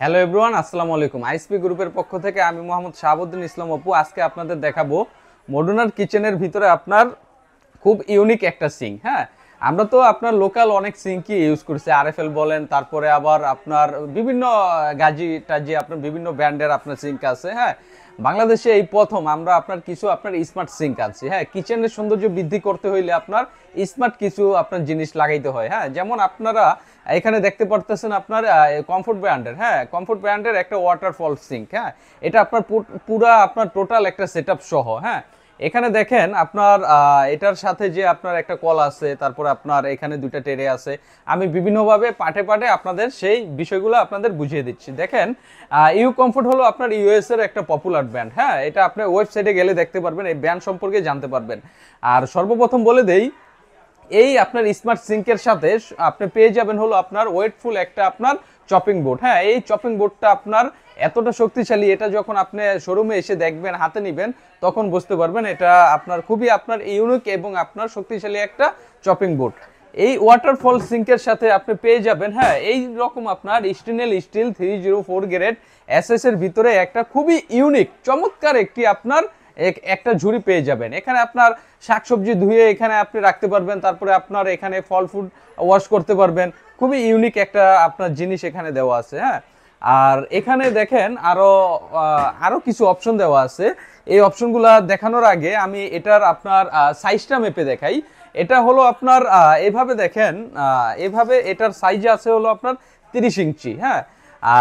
Hello everyone, আসসালামু আলাইকুম। ISP গ্রুপের পক্ষ থেকে আমি মোহাম্মদ শাহাবুদ্দিন ইসলাম অপু আজকে আপনাদের দেখাবো মডুলার কিচেনের ভিতরে আপনার খুব ইউনিক একটা সিঙ্ক। হ্যাঁ, আমরা তো আপনার লোকাল অনেক সিঙ্কই ইউজ করছি, আরএফএল বলেন, তারপরে আবার আপনার বিভিন্ন গাজি টাজি আপনার বিভিন্ন ব্র্যান্ডের আপনার সিঙ্ক আছে। হ্যাঁ, বাংলাদেশে এই প্রথম আমরা আপনার কিছু আপনার স্মার্ট সিঙ্ক আনছি। হ্যাঁ, কিচেনের সৌন্দর্য বৃদ্ধি করতে হইলে আপনার স্মার্ট কিছু আপনার জিনিস লাগাইতে হয়। হ্যাঁ, যেমন আপনারা এখানে দেখতে পারতেছেন আপনার কমফোর্ট ব্র্যান্ডের, হ্যাঁ কমফোর্ট ব্র্যান্ডের একটা ওয়াটারফল সিঙ্ক। হ্যাঁ, এটা আপনার পুরা আপনার টোটাল একটা সেটআপ সহ। হ্যাঁ, এখানে দেখেন আপনার এটার সাথে যে আপনার একটা কল আছে, তারপর আপনার এখানে দুইটা টেরে আছে। আমি বিভিন্নভাবে পাঠে পাঠে আপনাদের সেই বিষয়গুলো আপনাদের বুঝিয়ে দিচ্ছি। দেখেন, ইউ কমফোর্ট হলো আপনার ইউএস এর একটা পপুলার ব্র্যান্ড। হ্যাঁ, এটা আপনি ওয়েবসাইটে গেলে দেখতে পারবেন, এই ব্র্যান্ড সম্পর্কে জানতে পারবেন। আর সর্বপ্রথম বলে দেই, এই আপনার স্মার্ট সিঙ্কের সাথে আপনি পেয়ে যাবেন হলো আপনার ওয়েটফুল একটা আপনার চপিং বোর্ড। হ্যাঁ, এই চপিং বোর্ডটা আপনার এতটা শক্তিশালী, এটা যখন আপনি শোরুমে এসে দেখবেন, হাতে নিবেন, তখন বুঝতে পারবেন এটা আপনার খুবই আপনার ইউনিক এবং আপনার শক্তিশালী একটা চপিং বোর্ড। এই ওয়াটারফল সিঙ্কের সাথে আপনি পেয়ে যাবেন, হ্যাঁ, এই রকম আপনার স্টেনলেস স্টিল 304 গ্রেড এসএস এর ভিতরে একটা খুবই ইউনিক চমৎকার একটি আপনার একটা ঝুড়ি পেয়ে যাবেন। এখানে আপনার শাকসবজি ধুয়ে এখানে আপনি রাখতে পারবেন, তারপরে আপনার এখানে ফল ফুড ওয়াশ করতে পারবেন। খুবই ইউনিক একটা আপনার জিনিস এখানে দেওয়া আছে। হ্যাঁ, আর এখানে দেখেন আরো কিছু অপশন দেওয়া আছে। এই অপশনগুলো দেখানোর আগে আমি এটার আপনার সাইজটা মেপে দেখাই। এটা হলো আপনার এভাবে দেখেন, এভাবে এটার সাইজ আছে হলো আপনার 30 ইঞ্চি। হ্যাঁ,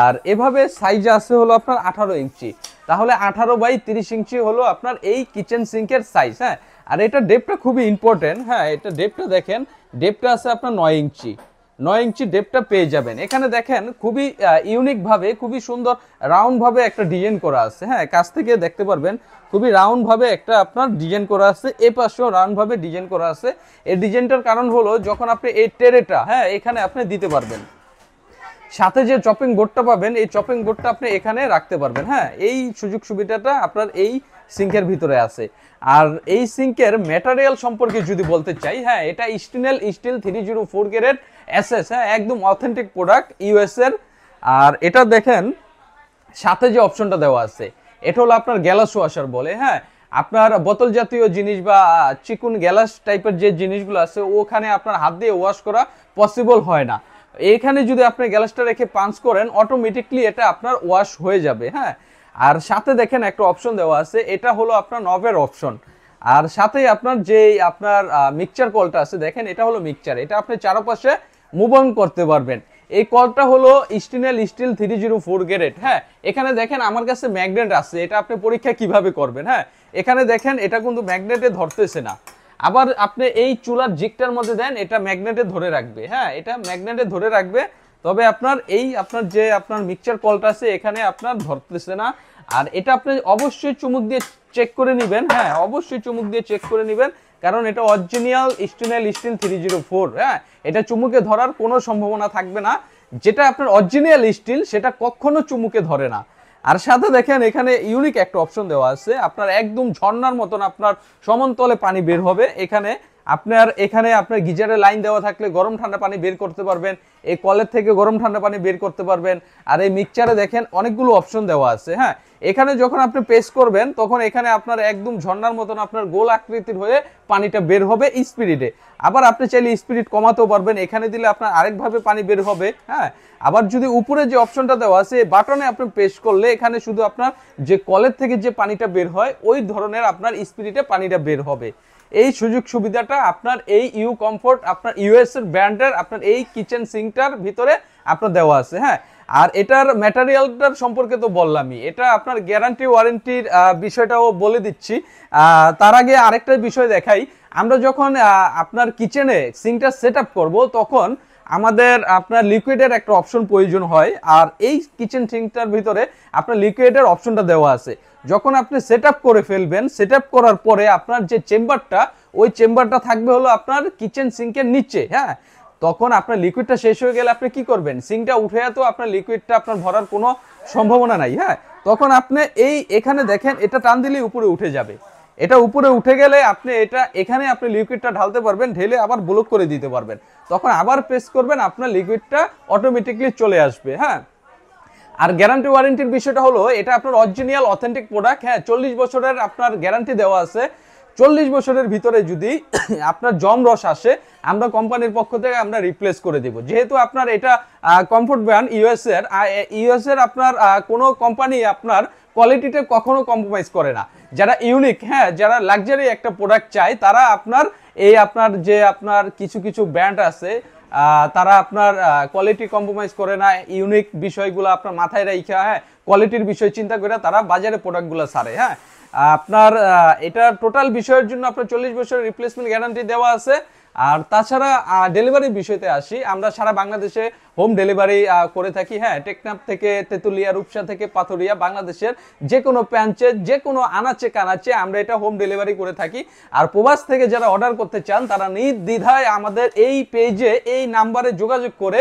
আর এভাবে সাইজ আছে হলো আপনার 18 ইঞ্চি। তাহলে 18/30 ইঞ্চি হলো আপনার এই কিচেন সিঙ্কের সাইজ। হ্যাঁ, আর এটা ডেপটা খুবই ইম্পর্টেন্ট। হ্যাঁ, এটা ডেপটা দেখেন, ডেপটা আছে আপনার 9 ইঞ্চি। 9 ইঞ্চি ডেপটা পেয়ে যাবেন। এখানে দেখেন খুবই ইউনিক ভাবে, খুবই সুন্দর রাউন্ড ভাবে একটা ডিজাইন করা আছে। হ্যাঁ, কাছ থেকে দেখতে পারবেন, খুবই রাউন্ড ভাবে একটা আপনার ডিজাইন করা আছে। এই পাশেও রাউন্ড ভাবে ডিজাইন করা আছে। এই ডিজাইনটার কারণ হলো যখন আপনি এই ট্রেটা, হ্যাঁ, এখানে আপনি দিতে পারবেন, সাথে যে চপিং বোর্ডটা পাবেন, এই চপিং বোর্ডটা আপনি এখানে রাখতে পারবেন। হ্যাঁ, এই সুযোগ সুবিধাটা আপনার এই সিঙ্কের ভিতরে আছে। আর এই সিঙ্কের ম্যাটেরিয়াল সম্পর্কে যদি বলতে চাই, হ্যাঁ, এটা স্টেনলেস স্টিল 304 গ্রেড এসএস। হ্যাঁ, একদম অথেন্টিক প্রোডাক্ট ইউএস এর। আর এটা দেখেন সাথে যে অপশনটা দেওয়া আছে, এটা হলো আপনার গ্যালাস ওয়াশার বলে। হ্যাঁ, আপনার বোতল জাতীয় জিনিস বা চিকুন গ্যালাস টাইপের যে জিনিসগুলো আছে, ওখানে আপনার হাত দিয়ে ওয়াশ করা পসিবল হয় না। এইখানে যদি আপনি গ্যালাসটা রেখে পাঞ্চ করেন, অটোমেটিকলি এটা আপনার ওয়াশ হয়ে যাবে। হ্যাঁ, আর সাথে দেখেন একটা অপশন দেওয়া আছে, এটা হলো আপনার নবের অপশন। আর সাথে আপনার যে আপনার মিক্সচার কলটা আছে, দেখেন এটা হলো মিক্সচার, এটা আপনি চারপাশে মুভ অন করতে পারবেন। এই কলটা হলো স্টেনলেস স্টিল 304 গ্রেড। হ্যাঁ, এখানে দেখেন আমার কাছে ম্যাগনেট আছে, এটা আপনি পরীক্ষা কিভাবে করবেন। হ্যাঁ, এখানে দেখেন এটা কিন্তু ম্যাগনেটে ধরতেছে না। আবার আপনি এই চুলার জিকটার মধ্যে দেন, এটা ম্যাগনেটে ধরে রাখবে। হ্যাঁ, এটা ম্যাগনেটে ধরে রাখবে, তবে আপনার এই আপনার যে আপনার মিক্সচার কলটা আছে এখানে আপনার ধরতেছে না। আর এটা আপনি অবশ্যই চুমুক দিয়ে চেক করে নেবেন। হ্যাঁ, অবশ্যই চুমুক দিয়ে চেক করে নেবেন, কারণ এটা অরিজিনাল স্টেনলেস স্টিল 304। হ্যাঁ, এটা চুমুকে ধরার কোনো সম্ভাবনা থাকবে না। যেটা আপনার অরিজিনাল স্টিল সেটা কখনো চুমুকে ধরে না। আর সাথে দেখেন এখানে ইউনিক একটা অপশন দেওয়া আছে, আপনার একদম ঝর্ণার মতন আপনার সমতলে পানি বের হবে। এখানে আপনার গিজারের লাইন দেওয়া থাকলে গরম ঠান্ডা পানি বের করতে পারবেন, এই কলের থেকে গরম ঠান্ডা পানি বের করতে পারবেন। আর এই মিক্সচারে দেখেন অনেকগুলো অপশন দেওয়া আছে। হ্যাঁ, এখানে যখন আপনি পেস্ট করবেন, তখন এখানে আপনার একদম ঝর্ণার মতন আপনার গোল আকৃতির হয়ে পানিটা বের হবে স্পিরিটে। আবার আপনি চাইলে স্পিরিট কমাতেও পারবেন, এখানে দিলে আপনার আরেকভাবে পানি বের হবে। হ্যাঁ, আবার যদি উপরে যে অপশনটা দেওয়া আছে বাটনে আপনি প্রেস করলে এখানে শুধু আপনার যে কলের থেকে যে পানিটা বের হয় ওই ধরনের আপনার স্পিরিটে পানিটা বের হবে। এই সুযোগ সুবিধাটা আপনার এই ইউ কমফোর্ট আপনার ইউএস এর ব্র্যান্ডের আপনার এই কিচেন সিঙ্কটার ভিতরে আপনার দেওয়া আছে। হ্যাঁ, আর এটার ম্যাটেরিয়ালটার সম্পর্কে তো বললামই, এটা আপনার গ্যারান্টি ওয়ারেন্টির বিষয়টাও বলে দিচ্ছি। তার আগে আরেকটা বিষয় দেখাই, আমরা যখন আপনার কিচেনে সিঙ্কটা সেট আপ করবো, তখন আমাদের আপনার লিকুইডের একটা অপশন প্রয়োজন হয়। আর এই কিচেন সিঙ্কটার ভিতরে আপনার লিকুইডের অপশনটা দেওয়া আছে। যখন আপনি সেট আপ করে ফেলবেন, সেট আপ করার পরে আপনার যে চেম্বারটা, ওই চেম্বারটা থাকবে হলো আপনার কিচেন সিঙ্কের নিচে। হ্যাঁ, তখন আপনার লিকুইডটা শেষ হয়ে গেলে আপনি কি করবেন, সিঙ্কটা উঠে তো আপনার লিকুইডটা আপনার ভরার কোনো সম্ভাবনা নাই। হ্যাঁ, তখন আপনি এখানে দেখেন এটা টান দিলেই উপরে উঠে যাবে। এটা উপরে উঠে গেলে আপনি এখানে আপনি লিকুইডটা ঢালতে পারবেন, ঢেলে আবার ব্লক করে দিতে পারবেন। তখন আবার প্রেস করবেন, আপনার লিকুইডটা অটোমেটিকলি চলে আসবে। হ্যাঁ, আর গ্যারান্টি ওয়ারেন্টির বিষয়টা হলো এটা আপনার অরিজিনাল অথেন্টিক প্রোডাক্ট। হ্যাঁ, 40 বছরের আপনার গ্যারান্টি দেওয়া আছে। 40 বছরের ভিতরে যদি আপনার জম রস আসে, আমরা কোম্পানির পক্ষ থেকে আমরা রিপ্লেস করে দিব। যেহেতু আপনার এটা কমফোর্ট ব্র্যান্ড ইউএস এর আপনার কোনো কোম্পানি আপনার কোয়ালিটিতে কখনো কম্প্রোমাইজ করে না। যারা ইউনিক, হ্যাঁ, যারা লাক্সারি একটা প্রোডাক্ট চায়, তারা আপনার আপনার কিছু কিছু ব্র্যান্ড আছে, তারা আপনার কোয়ালিটি কম্প্রোমাইজ করে না, ইউনিক বিষয়গুলো আপনার মাথায় রাখা, হ্যাঁ, কোয়ালিটির বিষয় চিন্তা করে তারা বাজারে প্রোডাক্টগুলো ছাড়ে। হ্যাঁ, আপনার এটা টোটাল বিষয়ের জন্য আপনার 40 বছরের রিপ্লেসমেন্ট গ্যারান্টি দেওয়া আছে। আর তাছাড়া ডেলিভারির বিষয়তে আসি, আমরা সারা বাংলাদেশে হোম ডেলিভারি করে থাকি। হ্যাঁ, টেকনাফ থেকে তেতুলিয়া, রূপসা থেকে পাথরিয়া, বাংলাদেশের যে কোনো প্রান্তে, যে কোনো আনাচে কানাচে আমরা এটা হোম ডেলিভারি করে থাকি। আর প্রবাস থেকে যারা অর্ডার করতে চান, তারা নির্দ্বিধায় আমাদের এই পেজে এই নাম্বারে যোগাযোগ করে,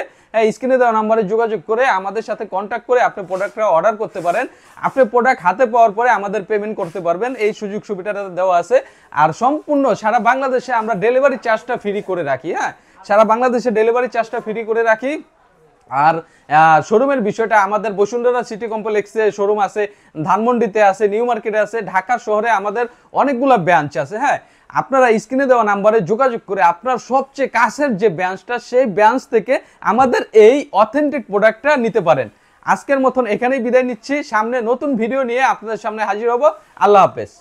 স্ক্রিনে দেওয়া নাম্বারে যোগাযোগ করে আমাদের সাথে কন্ট্যাক্ট করে আপনি প্রোডাক্টটা অর্ডার করতে পারেন। আপনি প্রোডাক্ট হাতে পাওয়ার পরে আমাদের পেমেন্ট করতে পারবেন, এই সুযোগ সুবিধাটা দেওয়া আছে। আর সম্পূর্ণ সারা বাংলাদেশে আমরা ডেলিভারি চার্জটা ফ্রি করে রাখি। হ্যাঁ, সারা বাংলাদেশে ডেলিভারি চার্জটা ফ্রি করে রাখি। আর শোরুমের বিষয়টা, আমাদের বসুন্ধরা সিটি কমপ্লেক্সে শোরুম আছে, ধানমন্ডিতে আছে, নিউ মার্কেটে আছে, ঢাকা শহরে আমাদের অনেকগুলো ব্রাঞ্চ আছে। হ্যাঁ, আপনারা স্ক্রিনে দেওয়া নাম্বারে যোগাযোগ করে আপনার সবচেয়ে কাছের যে ব্রাঞ্চটা, সেই ব্রাঞ্চ থেকে আমাদের এই অথেন্টিক প্রোডাক্টটা নিতে পারেন। আজকের মতন এখানেই বিদায় নিচ্ছি। সামনে নতুন ভিডিও নিয়ে আপনাদের সামনে হাজির হব। আল্লাহ হাফেজ।